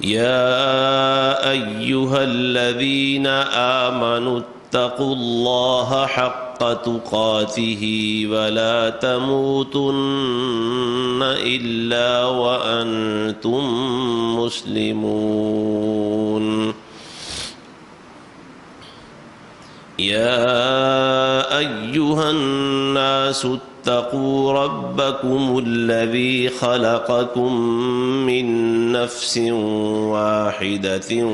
يا أيها الذين آمنوا اتقوا الله حق تقاته ولا تموتن إلا وأنتم مسلمون يا أيها الناس اتقوا ربكم الذي خلقكم من نفس واحدة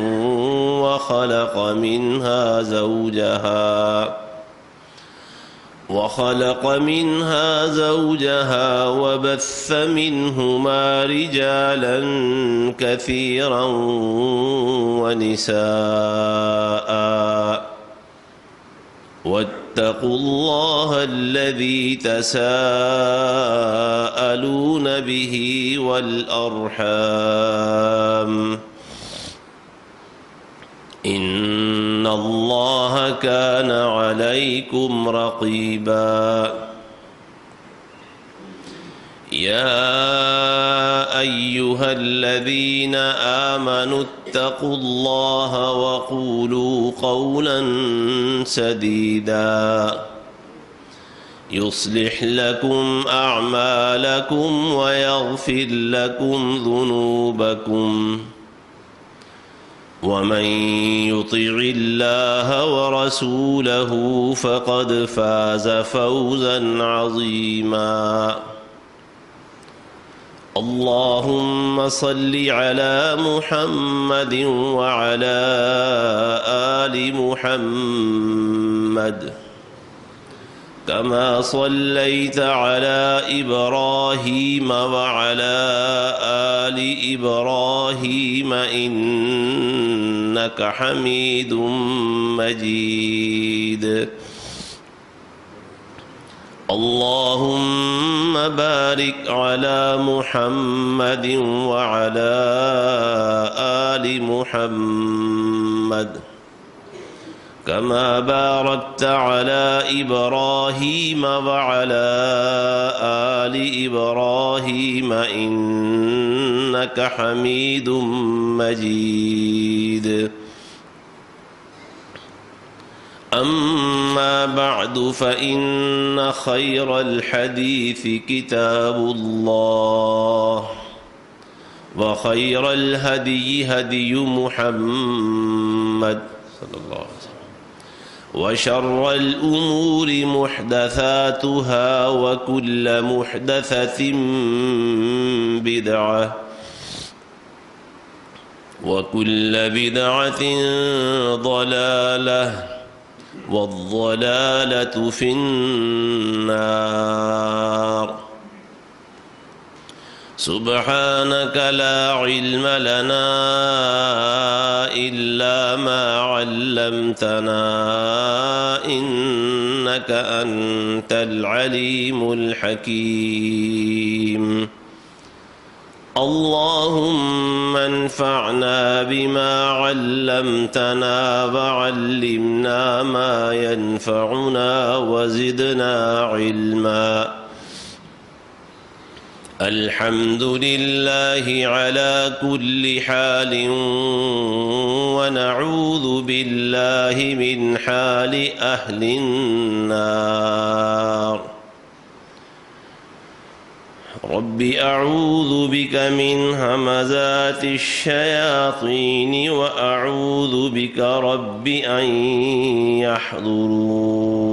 وخلق منها زوجها وبث منهما رجالا كثيرا ونساء واتقوا الله الذي تساءلون به والأرحام إن الله كان عليكم رقيبا يا أيها الذين آمنوا اتقوا الله وقولوا قولا سديدا يصلح لكم أعمالكم ويغفر لكم ذنوبكم ومن يطع الله ورسوله فقد فاز فوزا عظيما اللهم صل على محمد وعلى آل محمد كما صليت على إبراهيم وعلى آل إبراهيم إنك حميد مجيد اللهم بارك على محمد وعلى آل محمد كما باركت على إبراهيم وعلى آل إبراهيم إنك حميد مجيد أما بعد فإن خير الحديث كتاب الله وخير الهدي هدي محمد صلى الله عليه وسلم وشر الأمور محدثاتها وكل محدثة بدعة وكل بدعة ضلالة والضلالة في النار سبحانك لا علم لنا إلا ما علمتنا إنك أنت العليم الحكيم اللهم انفعنا بما علمتنا وعلمنا ما ينفعنا وزدنا علما الحمد لله على كل حال ونعوذ بالله من حال أهل النار رب أعوذ بك من همزات الشياطين وأعوذ بك رب أن يحضرون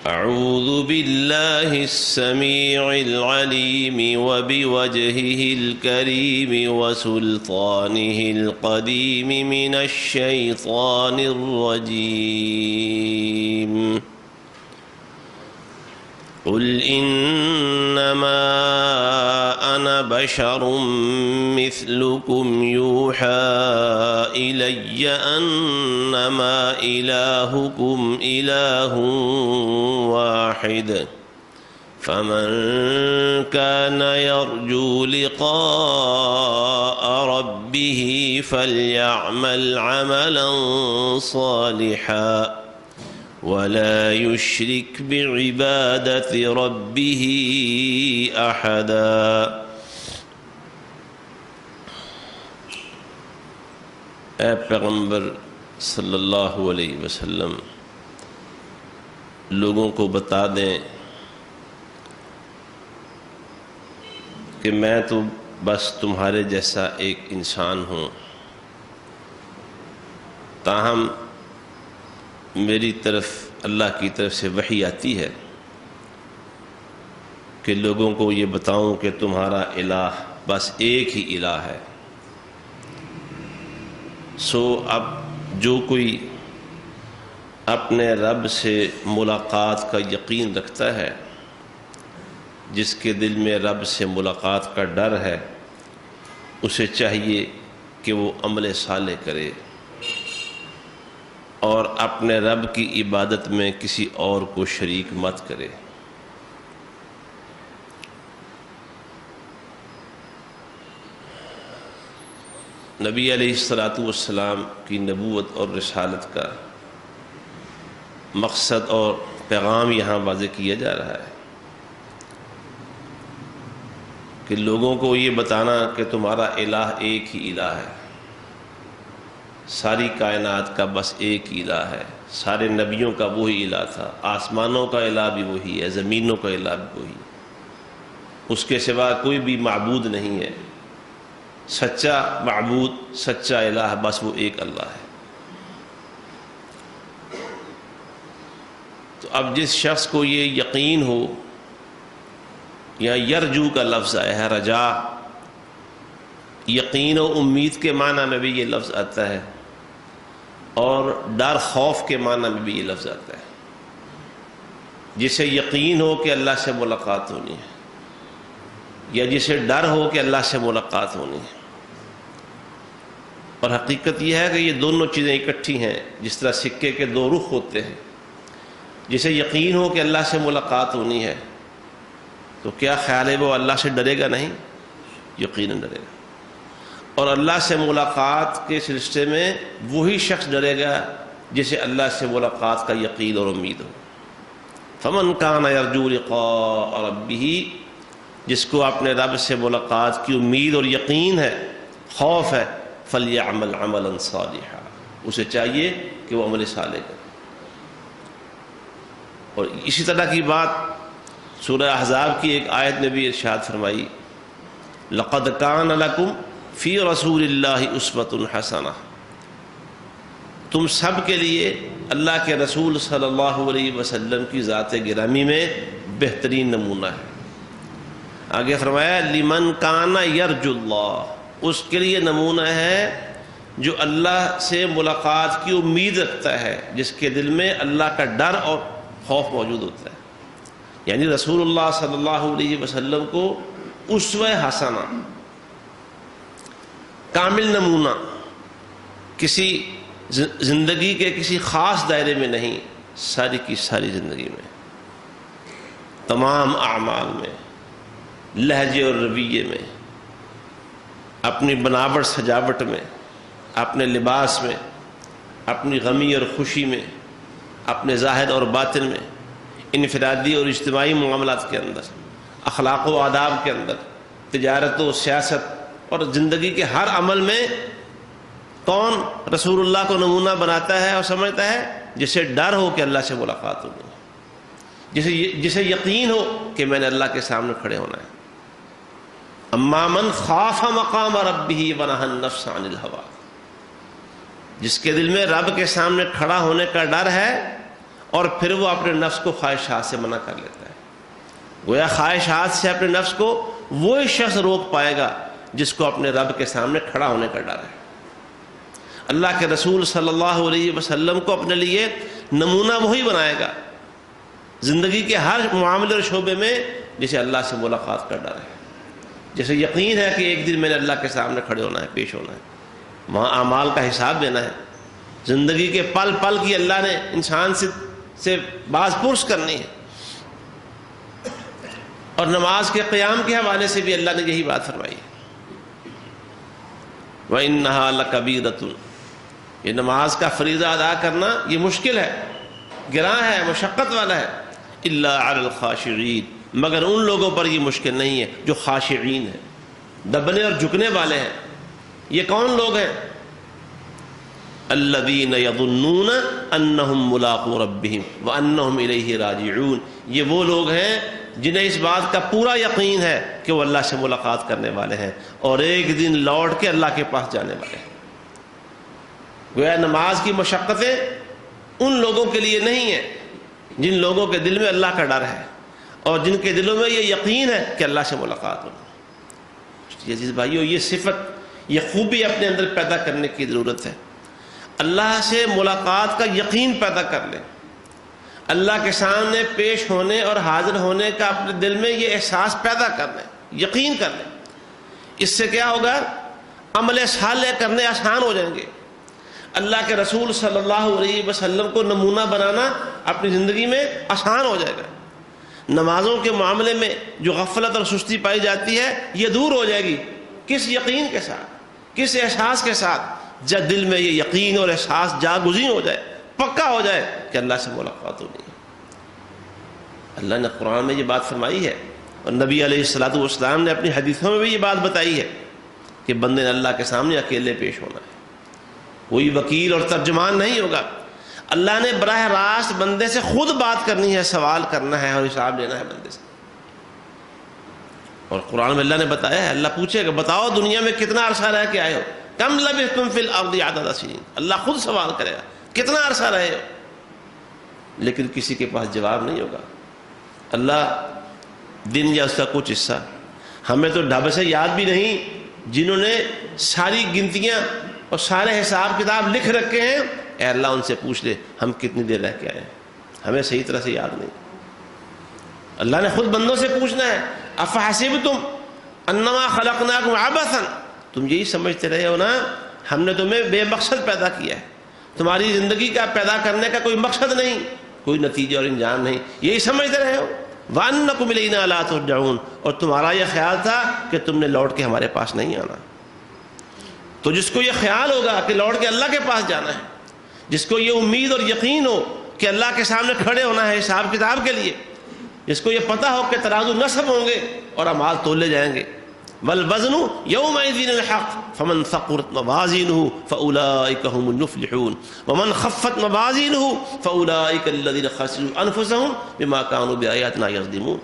أعوذ بالله السميع العليم وبوجهه الكريم وسلطانه القديم من الشيطان الرجيم قل إنما أنا بشر مثلكم يوحى إلي أنما إلهكم إله واحد فمن كان يرجو لقاء ربه فليعمل عملا صالحا ولا يشرك بعبادة ربه أحدا اے پیغمبر صلی اللہ علیہ وسلم لوگوں کو بتا دیں کہ میں تو بس تمہارے جیسا ایک انسان ہوں، تاہم میری طرف اللہ کی طرف سے وحی آتی ہے کہ لوگوں کو یہ بتاؤں کہ تمہارا الہ بس ایک ہی الہ ہے۔ سو اب جو کوئی اپنے رب سے ملاقات کا یقین رکھتا ہے، جس کے دل میں رب سے ملاقات کا ڈر ہے، اسے چاہیے کہ وہ عمل صالح کرے اور اپنے رب کی عبادت میں کسی اور کو شریک مت کرے۔ نبی علیہ السلام کی نبوت اور رسالت کا مقصد اور پیغام یہاں واضح کیا جا رہا ہے کہ لوگوں کو یہ بتانا کہ تمہارا الہ ایک ہی الہ ہے، ساری کائنات کا بس ایک ہی الہ ہے، سارے نبیوں کا وہی الہ تھا، آسمانوں کا الہ بھی وہی ہے، زمینوں کا الہ بھی وہی، اس کے سوا کوئی بھی معبود نہیں ہے، سچا معبود سچا الہ بس وہ ایک اللہ ہے۔ تو اب جس شخص کو یہ یقین ہو، یا یرجو کا لفظ آیا ہے، رجا یقین و امید کے معنی میں بھی یہ لفظ آتا ہے، اور ڈر خوف کے معنی میں بھی یہ لفظ آتا ہے۔ جسے یقین ہو کہ اللہ سے ملاقات ہونی ہے، یا جسے ڈر ہو کہ اللہ سے ملاقات ہونی ہے۔ اور حقیقت یہ ہے کہ یہ دونوں چیزیں اکٹھی ہیں، جس طرح سکے کے دو رخ ہوتے ہیں۔ جسے یقین ہو کہ اللہ سے ملاقات ہونی ہے تو کیا خیال ہے وہ اللہ سے ڈرے گا نہیں؟ یقیناً ڈرے گا۔ اور اللہ سے ملاقات کے سلسلے میں وہی شخص ڈرے گا جسے اللہ سے ملاقات کا یقین اور امید ہو۔ فمن کان یرجو لقاء ربہ، جس کو اپنے رب سے ملاقات کی امید اور یقین ہے، خوف ہے، فلیعمل عملا صالحا، اسے چاہیے کہ وہ عمل صالح کرے۔ اور اسی طرح کی بات سورہ احزاب کی ایک آیت میں بھی ارشاد فرمائی، لقد کان لکم فی رسول اللہ اسوۃ حسنہ، تم سب کے لیے اللہ کے رسول صلی اللہ علیہ وسلم کی ذات گرامی میں بہترین نمونہ ہے۔ آگے فرمایا لمن کان یرجو اللہ، اس کے لیے نمونہ ہے جو اللہ سے ملاقات کی امید رکھتا ہے، جس کے دل میں اللہ کا ڈر اور خوف موجود ہوتا ہے۔ یعنی رسول اللہ صلی اللہ علیہ وسلم کو اسوہ حسنہ، کامل نمونہ، کسی زندگی کے کسی خاص دائرے میں نہیں، ساری کی ساری زندگی میں، تمام اعمال میں، لہجے اور رویے میں، اپنی بناوٹ سجاوٹ میں، اپنے لباس میں، اپنی غمی اور خوشی میں، اپنے ظاہر اور باطن میں، انفرادی اور اجتماعی معاملات کے اندر، اخلاق و آداب کے اندر، تجارت و سیاست اور زندگی کے ہر عمل میں کون رسول اللہ کو نمونہ بناتا ہے اور سمجھتا ہے؟ جسے ڈر ہو کہ اللہ سے ملاقات ہونی، جسے یقین ہو کہ میں نے اللہ کے سامنے کھڑے ہونا ہے۔ اما من خاف مقام ربہ ونہى النفس عن الہویٰ، جس کے دل میں رب کے سامنے کھڑا ہونے کا ڈر ہے اور پھر وہ اپنے نفس کو خواہشات سے منع کر لیتا ہے۔ گویا خواہشات سے اپنے نفس کو وہی شخص روک پائے گا جس کو اپنے رب کے سامنے کھڑا ہونے کا ڈر ہے۔ اللہ کے رسول صلی اللہ علیہ وسلم کو اپنے لیے نمونہ وہی بنائے گا زندگی کے ہر معاملے اور شعبے میں جسے اللہ سے ملاقات کا ڈر ہے، جیسے یقین ہے کہ ایک دن میں نے اللہ کے سامنے کھڑے ہونا ہے، پیش ہونا ہے، وہاں اعمال کا حساب دینا ہے، زندگی کے پل پل کی اللہ نے انسان سے باز پرس کرنی ہے۔ اور نماز کے قیام کے حوالے سے بھی اللہ نے یہی بات فرمائی ہے، وَإِنَّهَا لَكَبِيرَةٌ، یہ نماز کا فریضہ ادا کرنا یہ مشکل ہے، گراں ہے، مشقت والا ہے، إِلَّا عَلَى الْخَاشِعِينَ، مگر ان لوگوں پر یہ مشکل نہیں ہے جو خاشعین ہیں، دبنے اور جھکنے والے ہیں۔ یہ کون لوگ ہیں؟ الذین یظنون انہم ملاقو ربہم وانہم الیہ راجعون، یہ وہ لوگ ہیں جنہیں اس بات کا پورا یقین ہے کہ وہ اللہ سے ملاقات کرنے والے ہیں اور ایک دن لوٹ کے اللہ کے پاس جانے والے ہیں۔ گویا نماز کی مشقتیں ان لوگوں کے لیے نہیں ہیں جن لوگوں کے دل میں اللہ کا ڈر ہے اور جن کے دلوں میں یہ یقین ہے کہ اللہ سے ملاقات ہوگی۔ عزیز بھائیو، یہ صفت، یہ خوبی اپنے اندر پیدا کرنے کی ضرورت ہے۔ اللہ سے ملاقات کا یقین پیدا کر لیں، اللہ کے سامنے پیش ہونے اور حاضر ہونے کا اپنے دل میں یہ احساس پیدا کر لیں، یقین کر لیں۔ اس سے کیا ہوگا؟ عمل صالح کرنے آسان ہو جائیں گے۔ اللہ کے رسول صلی اللہ علیہ وسلم کو نمونہ بنانا اپنی زندگی میں آسان ہو جائے گا۔ نمازوں کے معاملے میں جو غفلت اور سستی پائی جاتی ہے یہ دور ہو جائے گی۔ کس یقین کے ساتھ، کس احساس کے ساتھ؟ جب دل میں یہ یقین اور احساس جاگزین ہو جائے، پکا ہو جائے کہ اللہ سے ملاقات ہونی ہے۔ اللہ نے قرآن میں یہ بات فرمائی ہے اور نبی علیہ الصلوۃ والسلام نے اپنی حدیثوں میں بھی یہ بات بتائی ہے کہ بندے نے اللہ کے سامنے اکیلے پیش ہونا ہے، کوئی وکیل اور ترجمان نہیں ہوگا۔ اللہ نے براہ راست بندے سے خود بات کرنی ہے، سوال کرنا ہے اور حساب لینا ہے بندے سے۔ اور قرآن میں اللہ نے بتایا ہے، اللہ پوچھے گا بتاؤ دنیا میں کتنا عرصہ رہ کے آئے ہو، کم لبثتم فی الارض عدد سنین، اللہ خود سوال کرے گا کتنا عرصہ رہے ہو، لیکن کسی کے پاس جواب نہیں ہوگا۔ اللہ دن یا اس کا کچھ حصہ، ہمیں تو ڈھب سے یاد بھی نہیں، جنہوں نے ساری گنتیاں اور سارے حساب کتاب لکھ رکھے ہیں، اے اللہ ان سے پوچھ لے ہم کتنی دیر رہ کے آئے ہیں، ہمیں صحیح طرح سے یاد نہیں۔ اللہ نے خود بندوں سے پوچھنا ہے، افحسبتم انما خلقناکم عبثا، تم یہی سمجھتے رہے ہو نا ہم نے تمہیں بے مقصد پیدا کیا ہے، تمہاری زندگی کا پیدا کرنے کا کوئی مقصد نہیں، کوئی نتیجہ اور انجام نہیں، یہی سمجھتے رہے ہو۔ وَأَنَّكُمْ إِلَيْنَا لَا تُرْجَعُونَ، اور تمہارا یہ خیال تھا کہ تم نے لوٹ کے ہمارے پاس نہیں آنا۔ تو جس کو یہ خیال ہوگا کہ لوٹ کے اللہ کے پاس جانا ہے، جس کو یہ امید اور یقین ہو کہ اللہ کے سامنے کھڑے ہونا ہے حساب کتاب کے لیے، جس کو یہ پتہ ہو کہ ترازو نصب ہوں گے اور اعمال تولے جائیں گے، وَالْوَزْنُ يَوْمَئِذٍ الْحَقُّ فَمَنْ ثَقُلَتْ مَوَازِينُهُ فَأُولَئِكَ هُمُ الْمُفْلِحُونَ وَمَنْ خَفَّتْ مَوَازِينُهُ فَأُولَئِكَ الَّذِينَ خَسِرُوا أَنفُسَهُمْ بِمَا كَانُوا بِآيَاتِنَا يَظْلِمُونَ۔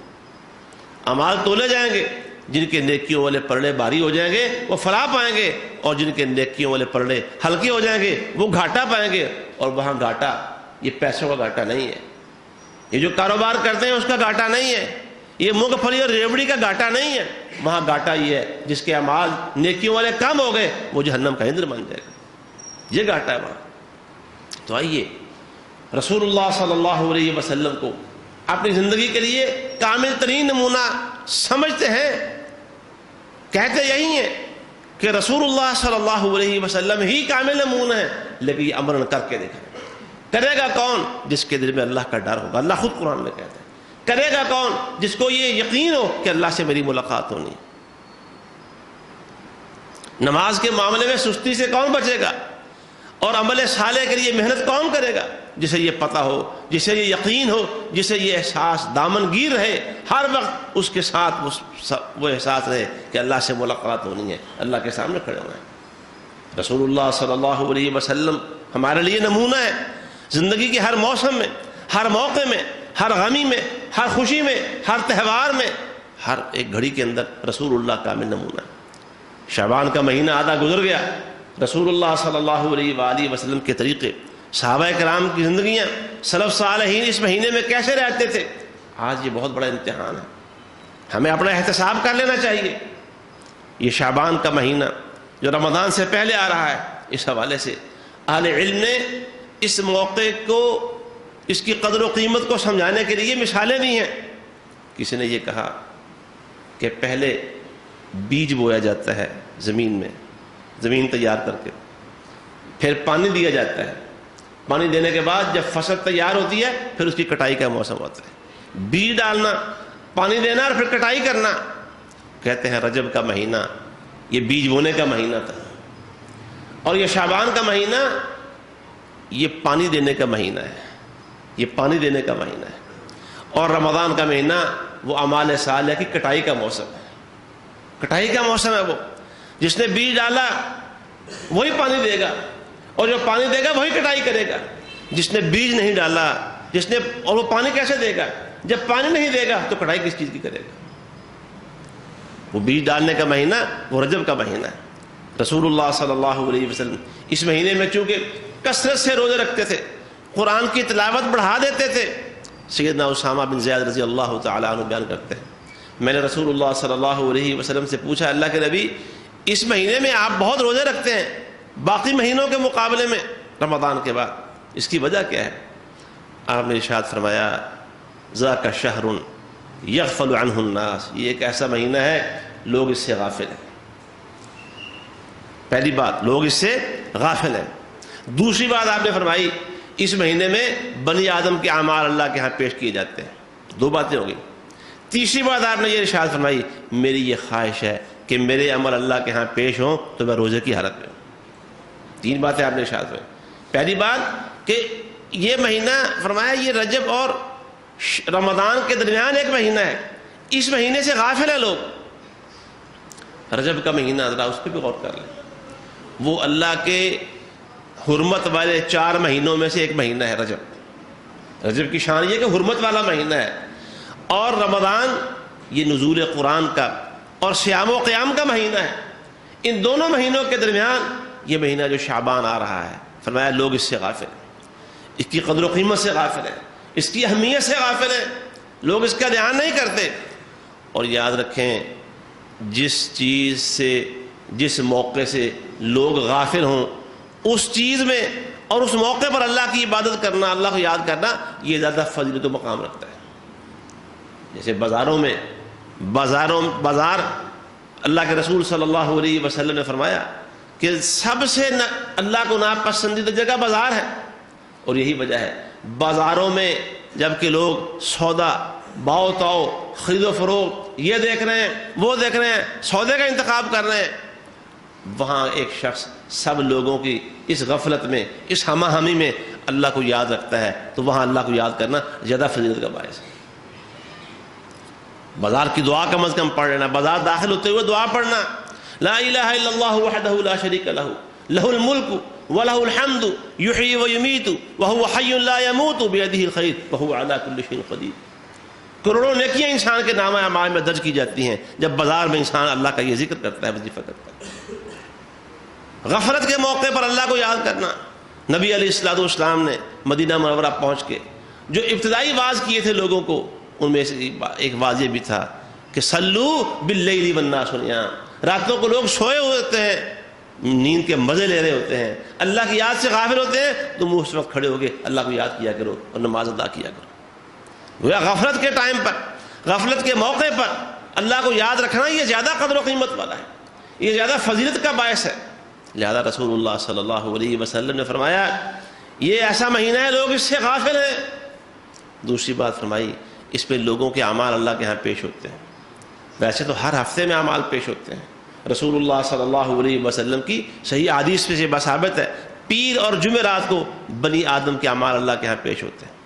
اعمال تولے جائیں گے، جن کے نیکیوں والے پلڑے بھاری ہو جائیں گے وہ فلاح پائیں گے، اور جن کے نیکیوں والے پلڑے ہلکے ہو جائیں گے وہ گھاٹا پائیں گے۔ اور وہاں گھاٹا یہ پیسوں کا گھاٹا نہیں ہے، یہ جو کاروبار کرتے ہیں اس کا گھاٹا نہیں ہے، یہ مونگ پھلی اور ریوڑی کا گھاٹا نہیں ہے، وہاں گھاٹا یہ ہے جس کے اعمال نیکیوں والے کم ہو گئے وہ جہنم کا ایندھن بن جائے گا، یہ گھاٹا ہے وہاں۔ تو آئیے رسول اللہ صلی اللہ علیہ وسلم کو اپنی زندگی کے لیے کامل ترین نمونہ سمجھتے ہیں، کہتے یہی ہیں کہ رسول اللہ صلی اللہ علیہ وسلم ہی کامل نمونہ ہے، لیکن یہ عملاً کر کے دیکھا۔ کرے گا کون؟ جس کے دل میں اللہ کا ڈر ہوگا، اللہ خود قرآن میں کہتا ہے۔ کرے گا کون؟ جس کو یہ یقین ہو کہ اللہ سے میری ملاقات ہونی۔ نماز کے معاملے میں سستی سے کون بچے گا اور عمل صالح کے لیے محنت کون کرے گا؟ جسے یہ پتہ ہو، جسے یہ یقین ہو، جسے یہ احساس دامن گیر رہے، ہر وقت اس کے ساتھ وہ احساس رہے کہ اللہ سے ملاقات ہونی ہے، اللہ کے سامنے کھڑے ہونا ہے۔ رسول اللہ صلی اللہ علیہ وسلم ہمارے لیے نمونہ ہے، زندگی کے ہر موسم میں، ہر موقع میں، ہر غمی میں، ہر خوشی میں، ہر تہوار میں، ہر ایک گھڑی کے اندر رسول اللہ کامل نمونہ ہے۔ شعبان کا مہینہ آدھا گزر گیا، رسول اللہ صلی اللہ علیہ وآلہ وسلم کے طریقے، صحابہ کرام کی زندگیاں، سلف صالحین اس مہینے میں کیسے رہتے تھے، آج یہ بہت بڑا امتحان ہے، ہمیں اپنا احتساب کر لینا چاہیے۔ یہ شعبان کا مہینہ جو رمضان سے پہلے آ رہا ہے، اس حوالے سے اہل علم نے اس موقع کو، اس کی قدر و قیمت کو سمجھانے کے لیے مثالیں دی ہیں۔ کسی نے یہ کہا کہ پہلے بیج بویا جاتا ہے زمین میں، زمین تیار کر کے، پھر پانی دیا جاتا ہے، پانی دینے کے بعد جب فصل تیار ہوتی ہے پھر اس کی کٹائی کا موسم ہوتا ہے۔ بیج ڈالنا، پانی دینا اور پھر کٹائی کرنا۔ کہتے ہیں رجب کا مہینہ یہ بیج بونے کا مہینہ تھا، اور یہ شعبان کا مہینہ یہ پانی دینے کا مہینہ ہے، یہ پانی دینے کا مہینہ ہے، اور رمضان کا مہینہ وہ اعمال صالحہ کی کٹائی کا موسم ہے۔ کٹائی کا موسم ہے، وہ جس نے بیج ڈالا وہی پانی دے گا، اور جو پانی دے گا وہی کٹائی کرے گا. جس نے بیج نہیں ڈالا اور وہ پانی کیسے دے گا؟ جب پانی نہیں دے گا تو کٹائی کس چیز کی کرے گا؟ وہ بیج ڈالنے کا مہینہ وہ رجب کا مہینہ ہے. رسول اللہ صلی اللہ علیہ وسلم اس مہینے میں چونکہ کثرت سے روزے رکھتے تھے، قرآن کی تلاوت بڑھا دیتے تھے. سیدنا اسامہ بن زید رضی اللہ تعالیٰ عنہ بیان کرتے ہیں، میں نے رسول اللہ صلی اللہ علیہ وسلم سے پوچھا، اللہ کے نبی اس مہینے میں آپ بہت روزے رکھتے ہیں باقی مہینوں کے مقابلے میں رمضان کے بعد، اس کی وجہ کیا ہے؟ آپ نے ارشاد فرمایا ذاک شہر یغفل عنہ الناس، یہ ایک ایسا مہینہ ہے لوگ اس سے غافل ہیں. پہلی بات، لوگ اس سے غافل ہیں. دوسری بات آپ نے فرمائی اس مہینے میں بنی آدم کے اعمال اللہ کے ہاں پیش کیے جاتے ہیں. دو باتیں ہو گئی. تیسری بات آپ نے یہ ارشاد فرمائی میری یہ خواہش ہے کہ میرے عمل اللہ کے ہاں پیش ہوں تو میں روزے کی حالت میں ہوں. تین باتیں آپ نے ارشاد فرمائی. پہلی بات کہ یہ مہینہ فرمایا یہ رجب اور رمضان کے درمیان ایک مہینہ ہے، اس مہینے سے غافل ہے لوگ. رجب کا مہینہ ذرا اس پہ بھی غور کر لیں، وہ اللہ کے حرمت والے 4 مہینوں میں سے ایک مہینہ ہے رجب. رجب کی شان یہ کہ حرمت والا مہینہ ہے، اور رمضان یہ نزول قرآن کا اور صیام و قیام کا مہینہ ہے. ان دونوں مہینوں کے درمیان یہ مہینہ جو شعبان آ رہا ہے، فرمایا لوگ اس سے غافل ہیں، اس کی قدر و قیمت سے غافل ہیں، اس کی اہمیت سے غافل ہیں، لوگ اس کا دھیان نہیں کرتے. اور یاد رکھیں جس چیز سے جس موقع سے لوگ غافل ہوں اس چیز میں اور اس موقع پر اللہ کی عبادت کرنا، اللہ کو یاد کرنا، یہ زیادہ فضیلت و مقام رکھتا ہے. جیسے بازار اللہ کے رسول صلی اللہ علیہ وسلم نے فرمایا کہ سب سے اللہ کو ناپسندیدہ جگہ بازار ہے، اور یہی وجہ ہے بازاروں میں جب کہ لوگ سودا باؤ تاؤ خرید و فروخت یہ دیکھ رہے ہیں وہ دیکھ رہے ہیں، سودے کا انتخاب کر رہے ہیں، وہاں ایک شخص سب لوگوں کی اس غفلت میں اس ہمہ ہمی میں اللہ کو یاد رکھتا ہے، تو وہاں اللہ کو یاد کرنا زیادہ فضیلت کا باعث ہے. بازار کی دعا کم از کم پڑھ لینا، بازار داخل ہوتے ہوئے دعا پڑھنا، لا الہ الا اللہ وحدہ لا شریک لہ لہ الملک ولہ الحمد یحیی ویمیت وہو حی لا یموت بیدہ الخیر وہو علی کل شیء قدیر. کروڑوں نیکیاں انسان کے نامہ اعمال میں درج کی جاتی ہیں جب بازار میں انسان اللہ کا یہ ذکر کرتا ہے، وظیفہ کرتا ہے. غفلت کے موقع پر اللہ کو یاد کرنا. نبی علیہ الصلوۃ والسلام نے مدینہ منورہ پہنچ کے جو ابتدائی واعظ کیے تھے لوگوں کو، ان میں سے ایک واعظ یہ بھی تھا کہ صلو باللیل والناس نیام، راتوں کو لوگ سوئے ہوئے ہوتے ہیں، نیند کے مزے لے رہے ہوتے ہیں، اللہ کی یاد سے غافل ہوتے ہیں، تم اس وقت کھڑے ہو کے اللہ کو یاد کیا کرو اور نماز ادا کیا کرو. وہ غفلت کے ٹائم پر، غفلت کے موقع پر اللہ کو یاد رکھنا یہ زیادہ قدر و قیمت والا ہے، یہ زیادہ فضیلت کا باعث ہے. لہذا رسول اللہ صلی اللہ علیہ وسلم نے فرمایا یہ ایسا مہینہ ہے لوگ اس سے غافل ہیں. دوسری بات فرمائی اس پہ لوگوں کے اعمال اللہ کے ہاں پیش ہوتے ہیں. ویسے تو ہر ہفتے میں اعمال پیش ہوتے ہیں، رسول اللہ صلی اللہ علیہ وسلم کی صحیح حدیث پہ سے بثابت ہے پیر اور جمعرات کو بنی آدم کے اعمال اللہ کے ہاں پیش ہوتے ہیں.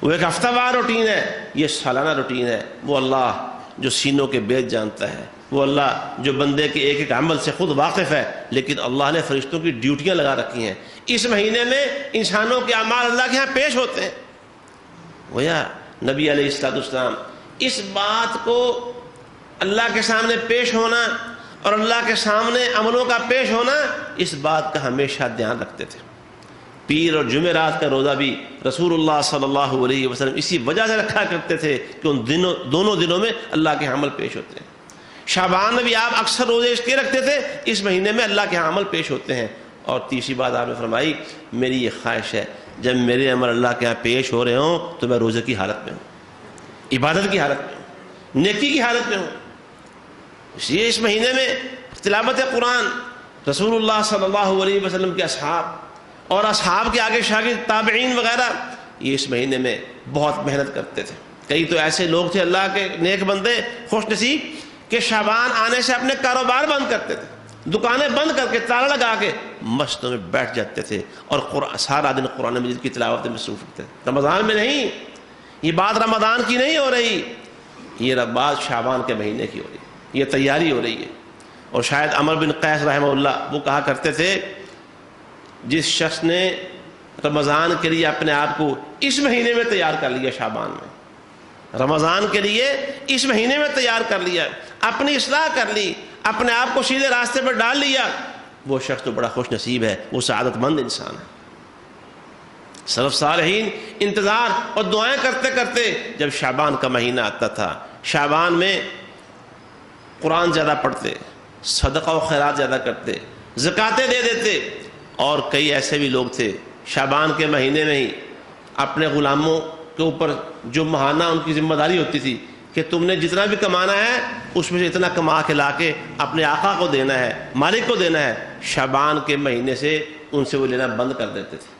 وہ ایک ہفتہ وار روٹین ہے، یہ سالانہ روٹین ہے. وہ اللہ جو سینوں کے بیت جانتا ہے، وہ اللہ جو بندے کے ایک ایک عمل سے خود واقف ہے، لیکن اللہ نے فرشتوں کی ڈیوٹیاں لگا رکھی ہیں. اس مہینے میں انسانوں کے اعمال اللہ کے ہاں پیش ہوتے ہیں. گویا نبی علیہ الصلوۃ والسلام اس بات کو اللہ کے سامنے پیش ہونا اور اللہ کے سامنے عملوں کا پیش ہونا، اس بات کا ہمیشہ دھیان رکھتے تھے. پیر اور جمعرات کا روزہ بھی رسول اللہ صلی اللہ علیہ وسلم اسی وجہ سے رکھا کرتے تھے کہ ان دونوں دنوں میں اللہ کے عمل پیش ہوتے ہیں. شعبان میں بھی آپ اکثر روزے اس کے رکھتے تھے، اس مہینے میں اللہ کے عمل پیش ہوتے ہیں. اور تیسری بات آپ نے فرمائی میری یہ خواہش ہے جب میرے عمل اللہ کے یہاں پیش ہو رہے ہوں تو میں روزے کی حالت میں ہوں، عبادت کی حالت میں ہوں، نیکی کی حالت میں ہوں. اس لیے اس مہینے میں تلاوت قرآن رسول اللہ صلی اللہ علیہ وسلم کے اصحاب اور اصحاب کے آگے شاگرد تابعین وغیرہ یہ اس مہینے میں بہت محنت کرتے تھے. کئی تو ایسے لوگ تھے اللہ کے نیک بندے خوش نصیب کہ شعبان آنے سے اپنے کاروبار بند کرتے تھے، دکانیں بند کر کے تالا لگا کے مسجدوں میں بیٹھ جاتے تھے اور سارا دن قرآن مجید کی تلاوت میں مصروف ہوتے تھے. رمضان میں نہیں، یہ بات رمضان کی نہیں ہو رہی، یہ بات شعبان کے مہینے کی ہو رہی ہے، یہ تیاری ہو رہی ہے. اور شاید عمر بن قیس رحمہ اللہ وہ کہا کرتے تھے جس شخص نے رمضان کے لیے اپنے آپ کو اس مہینے میں تیار کر لیا، شعبان میں رمضان کے لیے اس مہینے میں تیار کر لیا، اپنی اصلاح کر لی، اپنے آپ کو سیدھے راستے پر ڈال لیا، وہ شخص تو بڑا خوش نصیب ہے، وہ سعادت مند انسان ہے۔ سلف صالحین انتظار اور دعائیں کرتے کرتے جب شعبان کا مہینہ آتا تھا، شعبان میں قرآن زیادہ پڑھتے، صدقہ و خیرات زیادہ کرتے، زکاتیں دے دیتے، اور کئی ایسے بھی لوگ تھے شعبان کے مہینے میں ہی اپنے غلاموں کے اوپر جو ماہانہ ان کی ذمہ داری ہوتی تھی کہ تم نے جتنا بھی کمانا ہے اس میں سے اتنا کما کے لا کے اپنے آقا کو دینا ہے، مالک کو دینا ہے، شعبان کے مہینے سے ان سے وہ لینا بند کر دیتے تھے،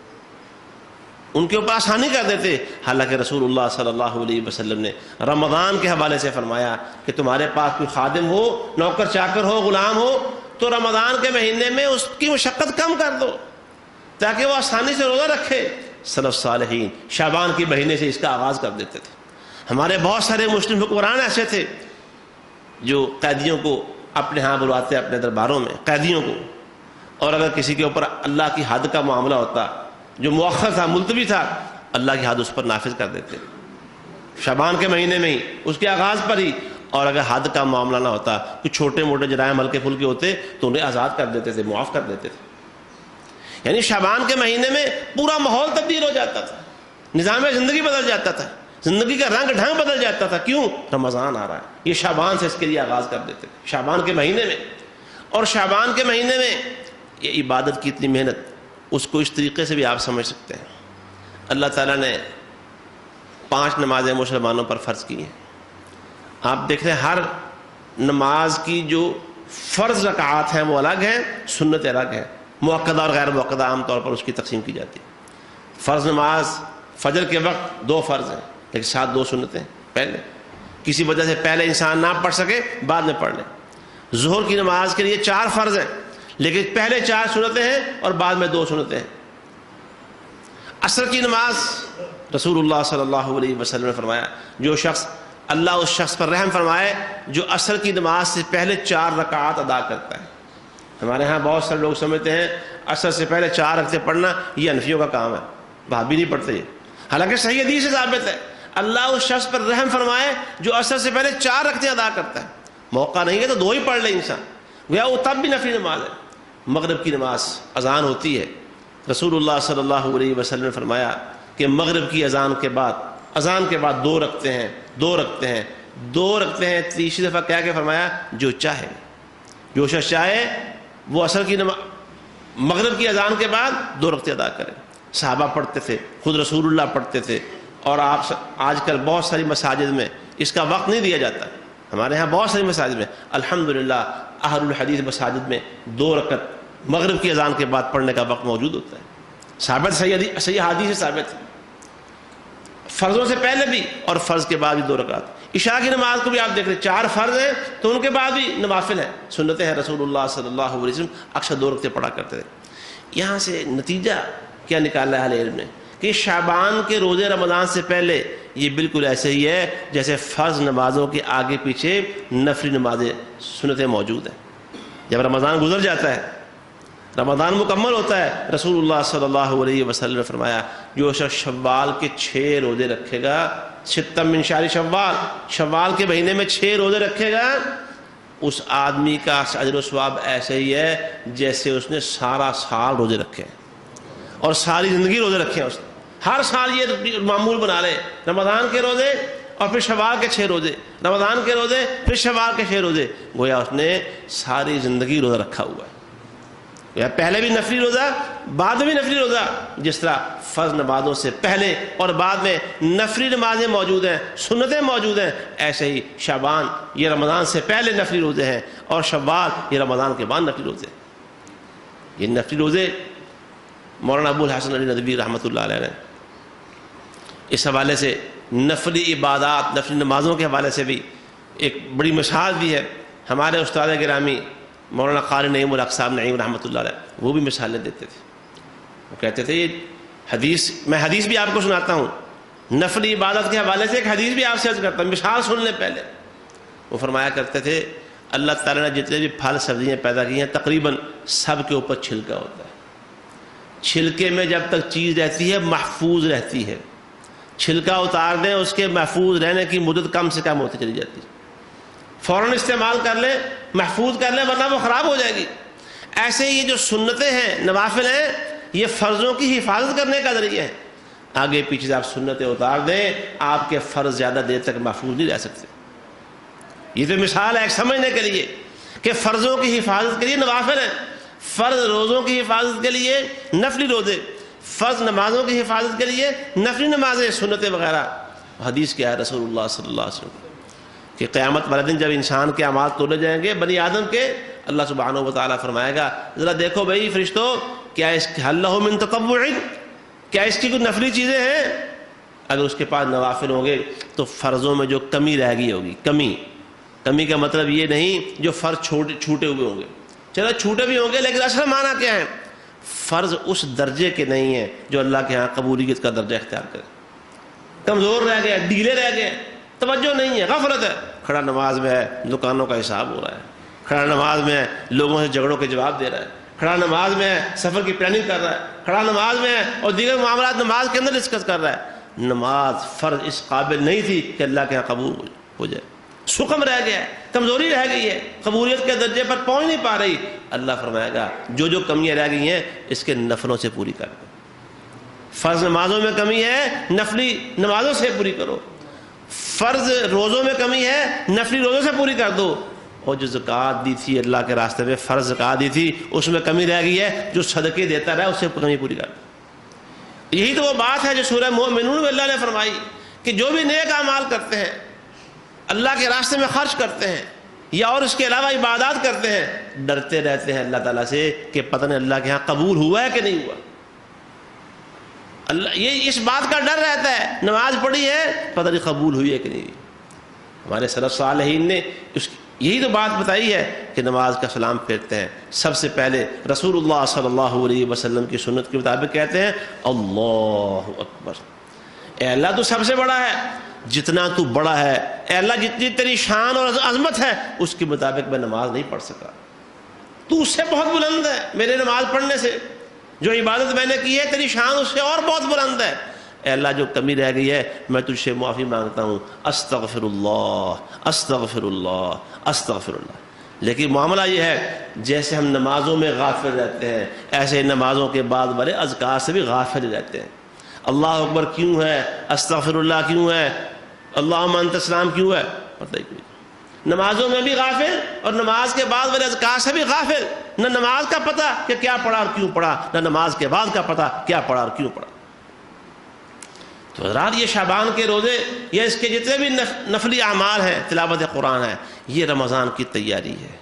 ان کے اوپر آسانی کر دیتے۔ حالانکہ رسول اللہ صلی اللہ علیہ وسلم نے رمضان کے حوالے سے فرمایا کہ تمہارے پاس کوئی خادم ہو، نوکر چاکر ہو، غلام ہو، تو رمضان کے مہینے میں اس کی مشقت کم کر دو تاکہ وہ آسانی سے روزہ رکھے۔ سلف صالحین شعبان کے مہینے سے اس کا آغاز کر دیتے تھے۔ ہمارے بہت سارے مسلم حکمران ایسے تھے جو قیدیوں کو اپنے ہاں بلواتے اپنے درباروں میں، قیدیوں کو، اور اگر کسی کے اوپر اللہ کی حد کا معاملہ ہوتا جو مؤخر تھا، ملتوی تھا، اللہ کی حد اس پر نافذ کر دیتے شعبان کے مہینے میں ہی، اس کے آغاز پر ہی، اور اگر حد کا معاملہ نہ ہوتا، کچھ چھوٹے موٹے جرائم ہلکے پھلکے ہوتے تو انہیں آزاد کر دیتے تھے، معاف کر دیتے تھے۔ یعنی شعبان کے مہینے میں پورا ماحول تبدیل ہو جاتا تھا، نظام زندگی بدل جاتا تھا، زندگی کا رنگ ڈھنگ بدل جاتا تھا۔ کیوں؟ رمضان آ رہا ہے، یہ شعبان سے اس کے لیے آغاز کر دیتے تھے، شعبان کے مہینے میں۔ اور شعبان کے مہینے میں یہ عبادت کی اتنی محنت، اس کو اس طریقے سے بھی آپ سمجھ سکتے ہیں۔ اللہ تعالیٰ نے 5 نمازیں مسلمانوں پر فرض کی ہیں۔ آپ دیکھ رہے ہیں ہر نماز کی جو فرض رکعات ہیں وہ الگ ہیں، سنت الگ ہیں، مؤکدہ اور غیر مؤکدہ عام طور پر اس کی تقسیم کی جاتی ہے۔ فرض نماز فجر کے وقت 2 فرض ہیں، لیکن ساتھ 2 سنتیں پہلے، کسی وجہ سے پہلے انسان نہ پڑھ سکے بعد میں پڑھ لیں۔ ظہر کی نماز کے لیے 4 فرض ہیں، لیکن پہلے 4 سنتیں ہیں اور بعد میں 2 سنتیں ہیں۔ عصر کی نماز رسول اللہ صلی اللہ علیہ وسلم نے فرمایا جو شخص، اللہ اس شخص پر رحم فرمائے جو عصر کی نماز سے پہلے 4 رکعات ادا کرتا ہے۔ ہمارے ہاں بہت سارے لوگ سمجھتے ہیں عصر سے پہلے 4 رکعتیں پڑھنا یہ حنفیوں کا کام ہے، بھابی نہیں پڑھتے یہ، حالانکہ صحیح حدیث سے ثابت ہے اللہ اس شخص پر رحم فرمائے جو عصر سے پہلے 4 رکعتیں ادا کرتا ہے۔ موقع نہیں ہے تو 2 ہی پڑھ لے انسان، گویا وہ تب بھی نفلی نماز ہے۔ مغرب کی نماز اذان ہوتی ہے، رسول اللہ صلی اللہ علیہ وسلم نے فرمایا کہ مغرب کی اذان کے بعد 2 رکعتیں ہیں، 2 رکعتیں ہیں، تیسری دفعہ کہہ کے فرمایا جو شخص چاہے وہ عصر کی مغرب کی اذان کے بعد 2 رکعتیں ادا کرے۔ صحابہ پڑھتے تھے، خود رسول اللہ پڑھتے تھے، اور آج کل بہت ساری مساجد میں اس کا وقت نہیں دیا جاتا۔ ہمارے ہاں بہت ساری مساجد میں الحمدللہ اہل الحدیث مساجد میں 2 رکعت مغرب کی اذان کے بعد پڑھنے کا وقت موجود ہوتا ہے، ثابت صحیح حدیث سے ثابت ہے، فرضوں سے پہلے بھی اور فرض کے بعد بھی 2 رکعت۔ عشاء کی نماز کو بھی آپ دیکھ رہے 4 فرض ہیں تو ان کے بعد بھی نوافل ہیں، سنتیں ہیں، رسول اللہ صلی اللہ علیہ وسلم اکثر 2 رکعتیں پڑھا کرتے تھے۔ یہاں سے نتیجہ کیا نکالا ہے اہل علم نے کہ شعبان کے روزے رمضان سے پہلے یہ بالکل ایسے ہی ہے جیسے فرض نمازوں کے آگے پیچھے نفلی نمازیں سنتیں موجود ہیں۔ جب رمضان گزر جاتا ہے، رمضان مکمل ہوتا ہے، رسول اللہ صلی اللہ علیہ وسلم نے فرمایا جو شخص شوال کے 6 روزے رکھے گا، 6 من شہر شوال کے مہینے میں 6 روزے رکھے گا، اس آدمی کا اجر و ثواب ایسے ہی ہے جیسے اس نے سارا سال روزے رکھے ہیں اور ساری زندگی روزے رکھے ہیں۔ اس نے ہر سال یہ معمول بنا لے، رمضان کے روزے اور پھر شوال کے 6 روزے، رمضان کے روزے پھر شوال کے 6 روزے، گویا اس نے ساری زندگی روزہ رکھا ہوا ہے۔ یا پہلے بھی نفلی روزہ، بعد میں بھی نفلی روزہ، جس طرح فرض نمازوں سے پہلے اور بعد میں نفلی نمازیں موجود ہیں، سنتیں موجود ہیں، ایسے ہی شعبان یہ رمضان سے پہلے نفلی روزے ہیں اور شوال یہ رمضان کے بعد نفلی روزے ہیں۔ یہ نفلی روزے مولانا ابو الحسن علی ندوی رحمۃ اللہ علیہ نے اس حوالے سے نفلی عبادات، نفلی نمازوں کے حوالے سے بھی ایک بڑی مثال دی ہے۔ ہمارے استاد گرامی مولانا قاری نعیم الحق صاحب نعیم رحمۃ اللہ علیہ وہ بھی مثالیں دیتے تھے، وہ کہتے تھے یہ حدیث، میں حدیث بھی آپ کو سناتا ہوں، نفلی عبادت کے حوالے سے ایک حدیث بھی آپ سے عرض کرتا ہوں، مثال سن لیں پہلے۔ وہ فرمایا کرتے تھے اللہ تعالیٰ نے جتنے بھی پھل سبزیاں پیدا کی ہیں تقریباً سب کے اوپر چھلکا ہوتا ہے، چھلکے میں جب تک چیز رہتی ہے محفوظ رہتی ہے، چھلکا اتار دیں اس کے محفوظ رہنے کی مدت کم سے کم ہوتی چلی جاتی ہے، فوراً استعمال کر لیں، محفوظ کر لیں ورنہ وہ خراب ہو جائے گی۔ ایسے یہ جو سنتیں ہیں، نوافل ہیں، یہ فرضوں کی حفاظت کرنے کا ذریعہ ہے۔ آگے پیچھے سے آپ سنتیں اتار دیں، آپ کے فرض زیادہ دیر تک محفوظ نہیں رہ سکتے۔ یہ تو مثال ہے ایک سمجھنے کے لیے کہ فرضوں کی حفاظت کے لیے نوافل ہیں، فرض روزوں کی حفاظت کے لیے نفلی روزے، فرض نمازوں کی حفاظت کے لیے نفلی نمازیں، سنتیں وغیرہ۔ حدیث کیا ہے رسول اللہ صلی اللہ علیہ وسلم کہ قیامت والے دن جب انسان کے اعمال تولے جائیں گے بنی آدم کے، اللہ سبحانہ و تعالیٰ فرمائے گا ذرا دیکھو بھائی فرشتو، کیا اس حل لہ من تطوع، کیا اس کی کچھ نفلی چیزیں ہیں؟ اگر اس کے پاس نوافل ہوں گے تو فرضوں میں جو کمی رہ گئی ہوگی، کمی کا مطلب یہ نہیں جو فرض چھوٹے ہوئے ہوں گے، چلو چھوٹے بھی ہوں گے لیکن اصل معنی کیا ہے؟ فرض اس درجے کے نہیں ہیں جو اللہ کے ہاں قبولیت کا درجہ اختیار کرے، کمزور رہ گئے، ڈھیلے رہ گئے، توجہ نہیں ہے، غفلت ہے۔ کھڑا نماز میں ہے، دکانوں کا حساب ہو رہا ہے، کھڑا نماز میں ہے، لوگوں سے جھگڑوں کے جواب دے رہا ہے، کھڑا نماز میں ہے، سفر کی پلاننگ کر رہا ہے، کھڑا نماز میں ہے اور دیگر معاملات نماز کے اندر ڈسکس کر رہا ہے۔ نماز فرض اس قابل نہیں تھی کہ اللہ کے یہاں قبول ہو جائے، سکم رہ گیا ہے، کمزوری رہ گئی ہے، قبولیت کے درجے پر پہنچ نہیں پا رہی۔ اللہ فرمائے گا جو کمیاں رہ گئی ہیں اس کے نفلوں سے پوری کر دو، فرض نمازوں میں کمی ہے نفلی نمازوں سے پوری کرو، فرض روزوں میں کمی ہے نفلی روزوں سے پوری کر دو، اور جو زکوٰۃ دی تھی اللہ کے راستے میں، فرض زکوٰۃ دی تھی اس میں کمی رہ گئی ہے، جو صدقے دیتا رہا اس سے کمی پوری کر دو۔ یہی تو وہ بات ہے جو سورہ مومنون میں اللہ نے فرمائی کہ جو بھی نیک اعمال کرتے ہیں، اللہ کے راستے میں خرچ کرتے ہیں یا اور اس کے علاوہ عبادات کرتے ہیں، ڈرتے رہتے ہیں اللہ تعالیٰ سے کہ پتہ نہیں اللہ کے ہاں قبول ہوا ہے کہ نہیں ہوا۔ اللہ یہ اس بات کا ڈر رہتا ہے، نماز پڑھی ہے پتہ نہیں قبول ہوئی ہے کہ نہیں ہوئی۔ ہمارے سلف صالحین نے یہی تو بات بتائی ہے کہ نماز کا سلام پھیرتے ہیں سب سے پہلے رسول اللہ صلی اللہ علیہ وسلم کی سنت کے مطابق کہتے ہیں اللہ اکبر، اے اللہ تو سب سے بڑا ہے، جتنا تو بڑا ہے، اے اللہ جتنی تیری شان اور عظمت ہے اس کے مطابق میں نماز نہیں پڑھ سکا، تو اس سے بہت بلند ہے میرے نماز پڑھنے سے، جو عبادت میں نے کی ہے تیری شان اس سے اور بہت بلند ہے، اے اللہ جو کمی رہ گئی ہے میں تجھ سے معافی مانگتا ہوں، استغفر اللہ استغفر اللہ استغفر اللہ۔ لیکن معاملہ یہ ہے جیسے ہم نمازوں میں غافل رہتے ہیں ایسے نمازوں کے بعد بڑے اذکار سے بھی غافل رہتے ہیں۔ اللہ اکبر کیوں ہے، استغفر اللہ کیوں ہے، اللہم انت السلام کیوں ہے، پتہ ہی نہیں۔ نمازوں میں بھی غافل اور نماز کے بعد والے اذکار سے بھی غافل، نہ نماز کا پتہ کہ کیا پڑھا اور کیوں پڑھا، نہ نماز کے بعد کا پتہ کیا پڑھا اور کیوں پڑھا۔ تو حضرات یہ شعبان کے روزے یا اس کے جتنے بھی نفلی اعمال ہیں، تلاوت قرآن ہے، یہ رمضان کی تیاری ہے،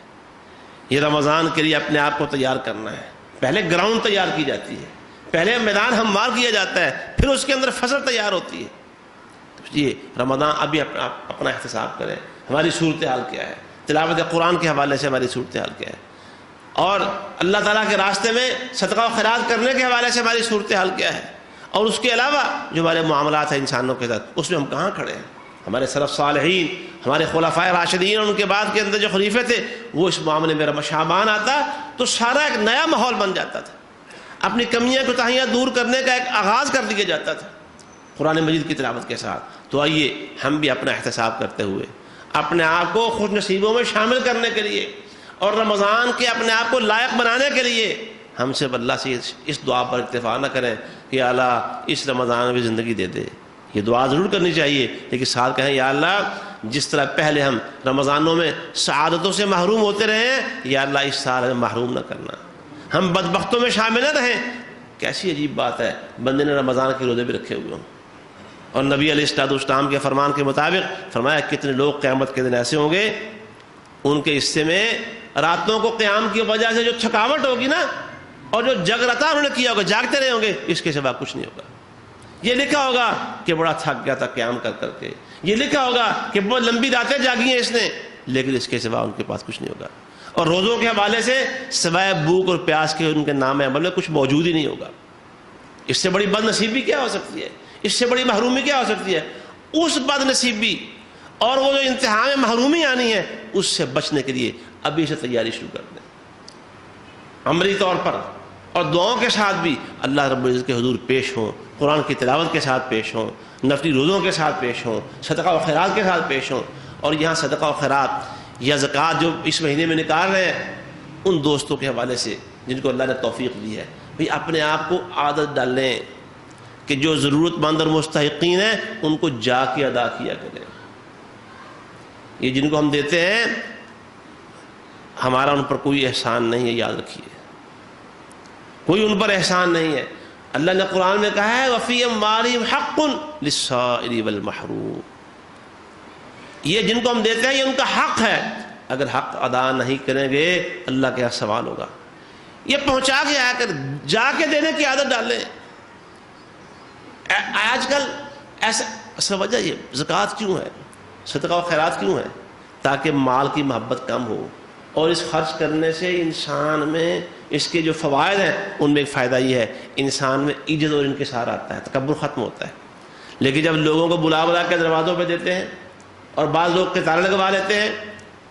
یہ رمضان کے لیے اپنے آپ کو تیار کرنا ہے۔ پہلے گراؤنڈ تیار کی جاتی ہے، پہلے میدان ہموار کیا جاتا ہے، پھر اس کے اندر فصل تیار ہوتی ہے۔ یہ رمضان ابھی اپنا احتساب کریں، ہماری صورتحال کیا ہے، تلاوت قرآن کے حوالے سے ہماری صورتحال کیا ہے، اور اللہ تعالیٰ کے راستے میں صدقہ و خیرات کرنے کے حوالے سے ہماری صورتحال کیا ہے، اور اس کے علاوہ جو ہمارے معاملات ہیں انسانوں کے ساتھ اس میں ہم کہاں کھڑے ہیں۔ ہمارے سلف صالحین، ہمارے خلفائے راشدین اور ان کے بعد کے اندر جو خلیفے تھے وہ اس معاملے میں شعبان آتا تو سارا ایک نیا ماحول بن جاتا تھا، اپنی کمیاں کوتاہیاں دور کرنے کا ایک آغاز کر دیا جاتا تھا قرآن مجید کی تلاوت کے ساتھ۔ تو آئیے ہم بھی اپنا احتساب کرتے ہوئے اپنے آپ کو خوش نصیبوں میں شامل کرنے کے لیے اور رمضان کے اپنے آپ کو لائق بنانے کے لیے ہم سے اللہ سے اس دعا پر اکتفا نہ کریں کہ اللہ اس رمضان میں زندگی دے دے، یہ دعا ضرور کرنی چاہیے، لیکن ساتھ کہیں یا اللہ جس طرح پہلے ہم رمضانوں میں سعادتوں سے محروم ہوتے رہے ہیں، یا اللہ اس سال ہمیں محروم نہ کرنا، ہم بدبختوں میں شامل نہ رہیں۔ کیسی عجیب بات ہے، بندے نے رمضان کے روزے بھی رکھے ہوئے ہوں، اور نبی علیہ السلام کے فرمان کے مطابق فرمایا کتنے لوگ قیامت کے دن ایسے ہوں گے ان کے حصے میں راتوں کو قیام کی وجہ سے جو تھکاوٹ ہوگی نا، اور جو جگرتا انہوں نے کیا ہوگا، جاگتے رہے ہوں گے، اس کے سوا کچھ نہیں ہوگا۔ یہ لکھا ہوگا کہ بڑا تھک گیا تھا قیام کر کر کے، یہ لکھا ہوگا کہ بہت لمبی راتیں جاگی ہیں اس نے، لیکن اس کے سوا ان کے پاس کچھ نہیں ہوگا۔ اور روزوں کے حوالے سے سوائے بھوک اور پیاس کے ان کے نام عمل میں کچھ موجود ہی نہیں ہوگا۔ اس سے بڑی بد نصیبی کیا ہو سکتی ہے، اس سے بڑی محرومی کیا ہو سکتی ہے؟ اس بد نصیبی اور وہ جو انتہا میں محرومی آنی ہے اس سے بچنے کے لیے ابھی سے تیاری شروع کر دیں۔ عملی طور پر اور دعاؤں کے ساتھ بھی اللہ رب العزت کے حضور پیش ہوں، قرآن کی تلاوت کے ساتھ پیش ہوں، نفلی روزوں کے ساتھ پیش ہوں، صدقہ و خیرات کے ساتھ پیش ہوں. اور یہاں صدقہ و خیرات یا زکوٰۃ جو اس مہینے میں نکال رہے ہیں، ان دوستوں کے حوالے سے جن کو اللہ نے توفیق دی ہے، بھئی اپنے آپ کو عادت ڈالیں کہ جو ضرورت مند اور مستحقین ہیں ان کو جا کے ادا کیا کریں. یہ جن کو ہم دیتے ہیں ہمارا ان پر کوئی احسان نہیں ہے، یاد رکھیے، کوئی ان پر احسان نہیں ہے. اللہ نے قرآن میں کہا ہے وَفِي أَمْوَالِهِمْ حَقٌّ لِلسَّائِلِ وَالْمَحْرُومِ. یہ جن کو ہم دیتے ہیں یہ ان کا حق ہے، اگر حق ادا نہیں کریں گے اللہ کے یہاں سوال ہوگا. یہ پہنچا کے آیا کر جا کے دینے کی عادت ڈالیں. آج کل ایسا وجہ یہ زکوٰۃ کیوں ہے، صدقہ و خیرات کیوں ہے؟ تاکہ مال کی محبت کم ہو، اور اس خرچ کرنے سے انسان میں اس کے جو فوائد ہیں ان میں ایک فائدہ یہ ہے انسان میں عزت اور انکسار آتا ہے، تکبر ختم ہوتا ہے. لیکن جب لوگوں کو بلا بلا کے دروازوں پہ دیتے ہیں اور بعض لوگ قطار لگوا لیتے ہیں،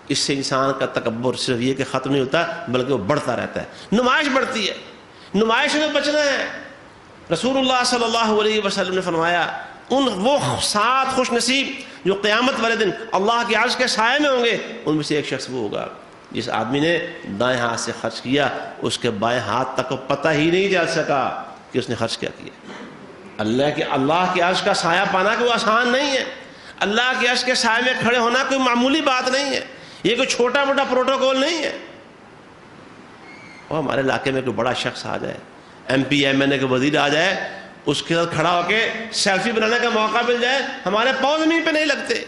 اس سے انسان کا تکبر صرف یہ کہ ختم نہیں ہوتا بلکہ وہ بڑھتا رہتا ہے، نمائش بڑھتی ہے. نمائش میں بچنا ہے. رسول اللہ صلی اللہ علیہ وسلم نے فرمایا وہ 7 خوش نصیب جو قیامت والے دن اللہ کے عرش کے سائے میں ہوں گے، ان میں سے ایک شخص وہ ہوگا جس آدمی نے دائیں ہاتھ سے خرچ کیا، اس کے بائیں ہاتھ تک کو پتہ ہی نہیں چل سکا کہ اس نے خرچ کیا کیا. اللہ کے عرش کا سایہ پانا کہ وہ آسان نہیں ہے. اللہ کے عرش کے سائے میں کھڑے ہونا کوئی معمولی بات نہیں ہے، یہ کوئی چھوٹا موٹا پروٹوکول نہیں ہے. اور ہمارے علاقے میں کوئی بڑا شخص آ جائے، ایم پی ایم این اے کے وزیر آ جائے، اس کے ساتھ کھڑا ہو کے سیلفی بنانے کا موقع مل جائے، ہمارے پاؤں زمین پہ نہیں لگتے.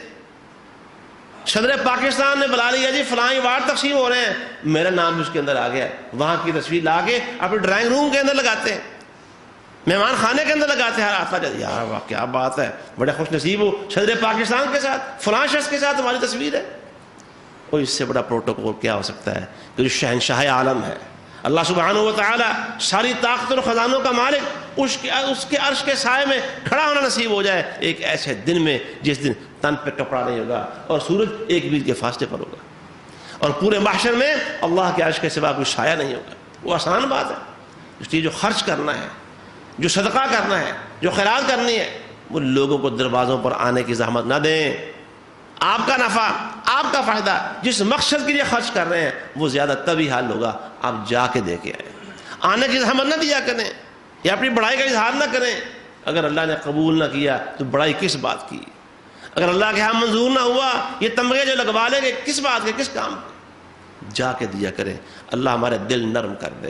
صدر پاکستان نے بلا لیا جی فلاں ایوارڈ تقسیم ہو رہے ہیں، میرا نام بھی اس کے اندر آ گیا، وہاں کی تصویر لا کے اپنے ڈرائنگ روم کے اندر لگاتے ہیں، مہمان خانے کے اندر لگاتے ہیں. آتا جاتا یار واہ کیا بات ہے، بڑے خوش نصیب ہو، صدر پاکستان کے ساتھ فلاں شخص کے ساتھ ہماری تصویر ہے. اور اس سے بڑا پروٹوکول کیا ہو سکتا ہے کہ جو شہنشاہ عالم ہے اللہ سبحانہ و تعالی ساری طاقت اور خزانوں کا مالک، اس کے عرش کے سائے میں کھڑا ہونا نصیب ہو جائے ایک ایسے دن میں جس دن تن پہ کپڑا نہیں ہوگا اور سورج ایک میل کے فاصلے پر ہوگا، اور پورے محشر میں اللہ کے عرش کے سوا کوئی سایہ نہیں ہوگا. وہ آسان بات ہے. اس لیے جو خرچ کرنا ہے، جو صدقہ کرنا ہے، جو خیرات کرنی ہے، وہ لوگوں کو دروازوں پر آنے کی زحمت نہ دیں. آپ کا نفع، آپ کا فائدہ جس مقصد کے لیے خرچ کر رہے ہیں وہ زیادہ تبھی حال ہوگا آپ جا کے دے کے آئیں. آنے کی زحمت نہ دیا کریں یا اپنی بڑائی کا اظہار نہ کریں. اگر اللہ نے قبول نہ کیا تو بڑائی کس بات کی؟ اگر اللہ کے ہاں منظور نہ ہوا یہ تمغے جو لگوا لیں گے کس بات کے، کس کام کے؟ جا کے دیا کریں. اللہ ہمارے دل نرم کر دے،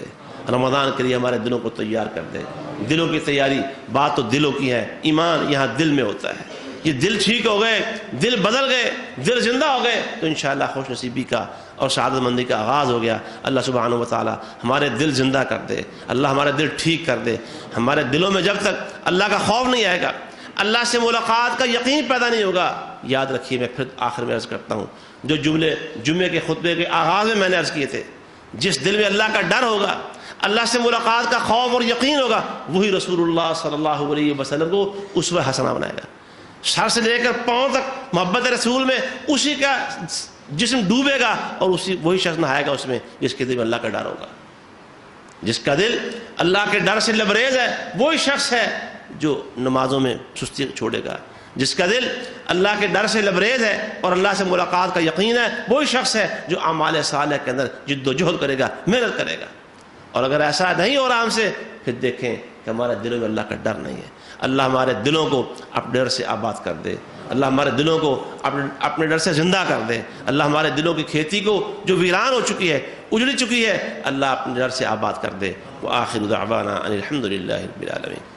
رمضان کے لیے ہمارے دلوں کو تیار کر دے. دلوں کی تیاری بات تو دلوں کی ہے، ایمان یہاں دل میں ہوتا ہے. یہ دل ٹھیک ہو گئے، دل بدل گئے، دل زندہ ہو گئے تو انشاءاللہ خوش نصیبی کا اور سعادت مندی کا آغاز ہو گیا. اللہ سبحانہ و تعالی ہمارے دل زندہ کر دے، اللہ ہمارے دل ٹھیک کر دے. ہمارے دلوں میں جب تک اللہ کا خوف نہیں آئے گا، اللہ سے ملاقات کا یقین پیدا نہیں ہوگا. یاد رکھیے، میں پھر آخر میں عرض کرتا ہوں جو جملے جمعے کے خطبے کے آغاز میں نے عرض کیے تھے، جس دل میں اللہ کا ڈر ہوگا، اللہ سے ملاقات کا خوف اور یقین ہوگا، وہی رسول اللہ صلی اللہ علیہ وسلم کو اسوہ حسنہ بنائے گا. سر سے لے کر پاؤں تک محبت رسول میں اسی کا جسم ڈوبے گا اور وہی شخص نہائے گا اس میں جس کے دل میں اللہ کا ڈر ہوگا. جس کا دل اللہ کے ڈر سے لبریز ہے وہی شخص ہے جو نمازوں میں سستی چھوڑے گا. جس کا دل اللہ کے ڈر سے لبریز ہے اور اللہ سے ملاقات کا یقین ہے وہی شخص ہے جو اعمال صالح کے اندر جد و جہد کرے گا، محنت کرے گا. اور اگر ایسا نہیں ہو رہا ہم سے، پھر دیکھیں کہ ہمارے دلوں میں اللہ کا ڈر نہیں ہے. اللہ ہمارے دلوں کو اپنے ڈر سے آباد کر دے. اللہ ہمارے دلوں کو اپنے ڈر سے زندہ کر دے. اللہ ہمارے دلوں کی کھیتی کو جو ویران ہو چکی ہے، اجڑ چکی ہے، اللہ اپنے ڈر سے آباد کر دے. وآخر دعوانا ان الحمد للہ رب العالمین.